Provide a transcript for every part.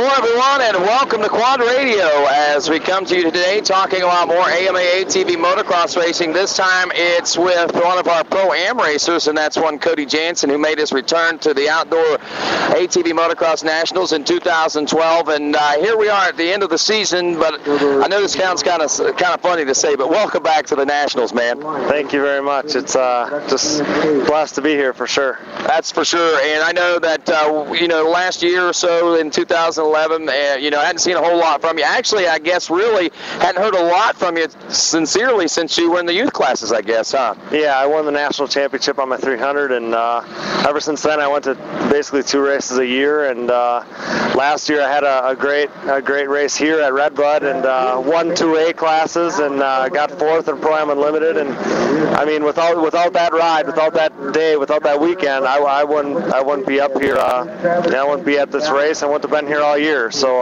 Hello, everyone, and welcome to Quad Radio as we come to you today talking about more AMA ATV motocross racing. This time it's with one of our Pro-Am racers, and that's one Cody Jannsen, who made his return to the Outdoor ATV Motocross Nationals in 2012. And here we are at the end of the season, but I know this sounds kind of funny to say, but welcome back to the Nationals, man. Thank you very much. It's just blessed to be here for sure. That's for sure. And I know that, last year or so in 2011, I hadn't seen a whole lot from you. Actually, I guess really hadn't heard a lot from you sincerely since you were in the youth classes, I guess, huh? Yeah, I won the national championship on my 300, and ever since then I went to basically 2 races a year. And last year I had a great race here at Redbud and won 2A classes and got 4th in Pro-Am Unlimited. And I mean, without that ride, without that day, without that weekend, I wouldn't be up here. I wouldn't be at this race. I wouldn't have been here all year. So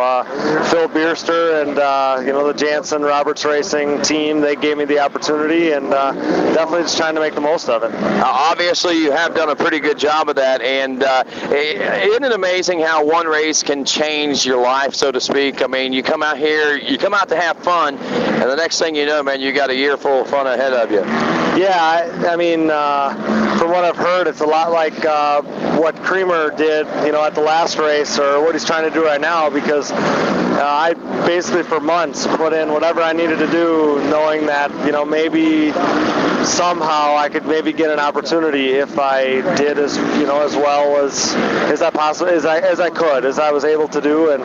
Phil Bierster and the Jannsen Roberts Racing team, they gave me the opportunity, and definitely just trying to make the most of it. Obviously, you have done a pretty good job of that, and isn't it amazing how one race can change your life, so to speak? I mean, you come out here, you come out to have fun, and the next thing you know, man, you got a year full of fun ahead of you. Yeah, I mean, from what I've heard, it's a lot like what Creamer did, at the last race, or what he's trying to do right now, because I basically for months put in whatever I needed to do, knowing that, maybe somehow I could maybe get an opportunity if I did as well as I was able to do, and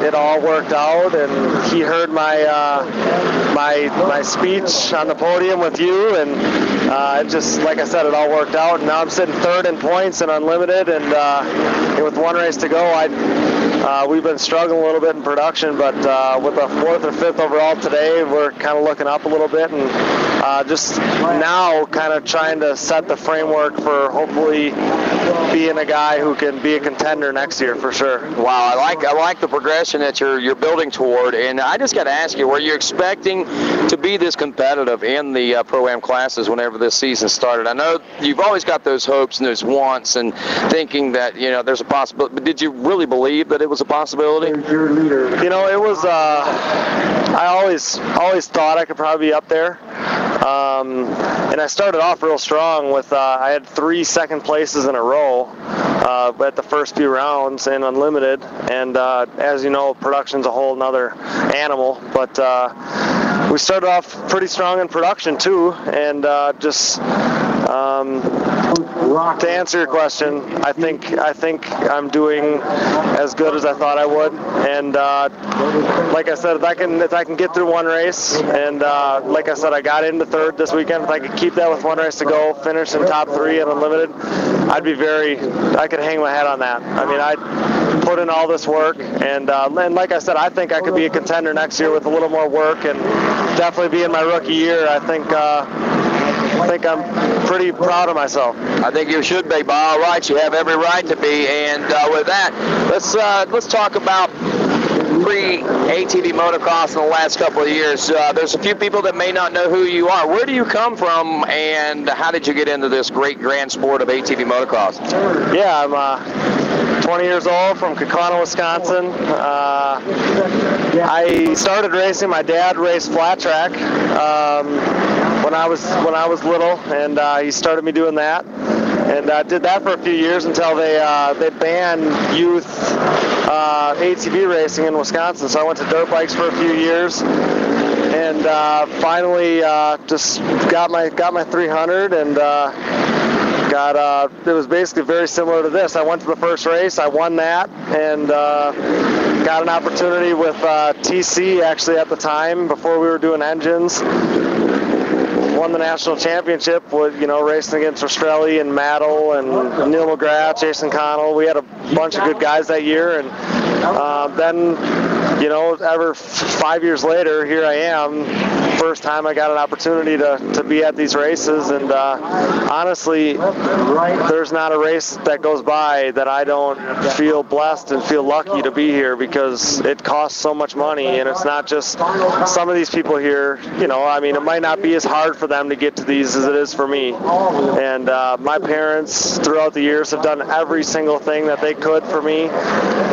it all worked out. And he heard my speech on the podium with you, and it just, like I said, it all worked out. And now I'm sitting 3rd in points in Unlimited, and with 1 race to go, we've been struggling a little bit in production, but with a 4th or 5th overall today, we're kind of looking up a little bit, and just now kind of trying to set the framework for hopefully being a guy who can be a contender next year for sure. Wow, I like the progression that you're building toward, and I just got to ask you, were you expecting to be this competitive in the Pro-Am classes whenever this season started? I know you've always got those hopes and those wants and thinking that there's a possibility, but did you really believe that it was a possibility? It was. I always thought I could probably be up there. And I started off real strong with, I had 3 second places in a row at the first few rounds in Unlimited. And as you know, production's a whole nother animal. But we started off pretty strong in production too. And to answer your question, I think I'm doing as good as I thought I would. And like I said, if I can get through 1 race, and like I said, I got into 3rd this weekend. If I could keep that with 1 race to go, finish in top 3 in Unlimited, I could hang my head on that. I mean, I put in all this work, and like I said, I think I could be a contender next year with a little more work, and definitely being my rookie year. I think I'm pretty proud of myself. I think you should be, Bob. All right, you have every right to be. And with that, let's talk about pre-ATV motocross in the last couple of years. There's a few people that may not know who you are. Where do you come from, and how did you get into this great grand sport of ATV motocross? Yeah, I'm 20 years old from Kaukauna, Wisconsin. I started racing. My dad raced flat track when I was little, and he started me doing that. And I did that for a few years until they banned youth ATV racing in Wisconsin. So I went to dirt bikes for a few years, and finally just got my 300, and it was basically very similar to this. I went to the first race, I won that, and got an opportunity with TC actually at the time before we were doing engines. Won the national championship with, racing against Rastrelli and Maddle and Neil McGrath, Jason Connell. We had a bunch of good guys that year, and then, ever 5 years later, here I am first time I got an opportunity to be at these races, and honestly, there's not a race that goes by that I don't feel blessed and feel lucky to be here, because it costs so much money, and it's not just some of these people here, I mean, it might not be as hard for them to get to these as it is for me. And my parents throughout the years have done every single thing that they could for me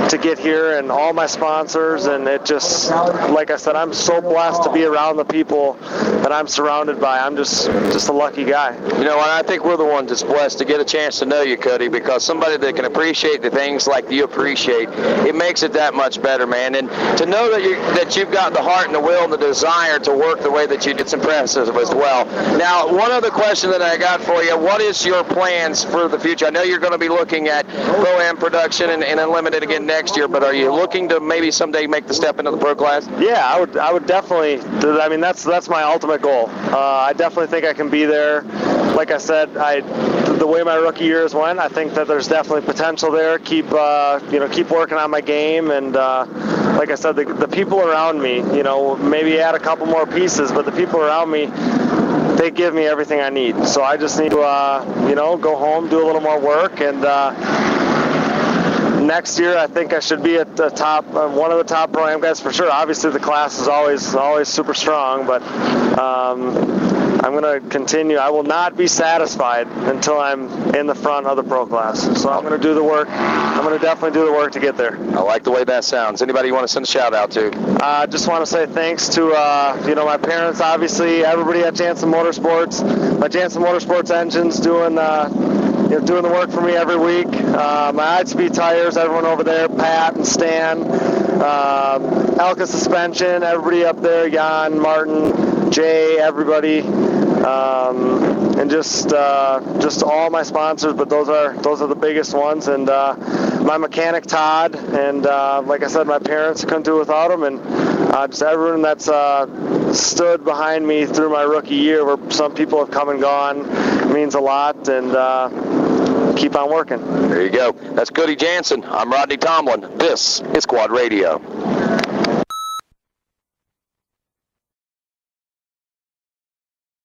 to get here, and all my sponsors, and it just, like I said, I'm so blessed to be around the people that I'm surrounded by. I'm just a lucky guy. And I think we're the ones that's blessed to get a chance to know you, Cody, because somebody that can appreciate the things like you appreciate, it makes it that much better, man. And to know that you've got the heart and the will and the desire to work the way that you do, it's impressive as well. Now, one other question that I got for you, what is your plans for the future? I know you're going to be looking at Pro-Am production and Unlimited again next year, but are you looking to maybe someday make the step into the pro class? Yeah, I would definitely. I mean, that's my ultimate goal. I definitely think I can be there. Like I said, the way my rookie years went, I think that there's definitely potential there. Keep working on my game, and like I said, the people around me, maybe add a couple more pieces, but the people around me, they give me everything I need. So I just need to, go home, do a little more work, and next year I think I should be at the top, one of the top Pro-Am guys for sure. Obviously the class is always super strong, but I'm going to continue. I will not be satisfied until I'm in the front of the pro class. So I'm going to do the work. I'm going to definitely do the work to get there. I like the way that sounds. Anybody you want to send a shout out to? Just want to say thanks to my parents, obviously, everybody at Jannsen Motorsports. My Jannsen Motorsports engines doing the work for me every week. My ITV tires, everyone over there, Pat and Stan, Elka Suspension, everybody up there, Jan, Martin, Jay, everybody, and just all my sponsors. But those are the biggest ones, and my mechanic Todd, and like I said, my parents, couldn't do it without them, and just everyone that's stood behind me through my rookie year, where some people have come and gone, means a lot, and keep on working. There you go. That's Cody Jannsen. I'm Rodney Tomlin. This is Quad Radio.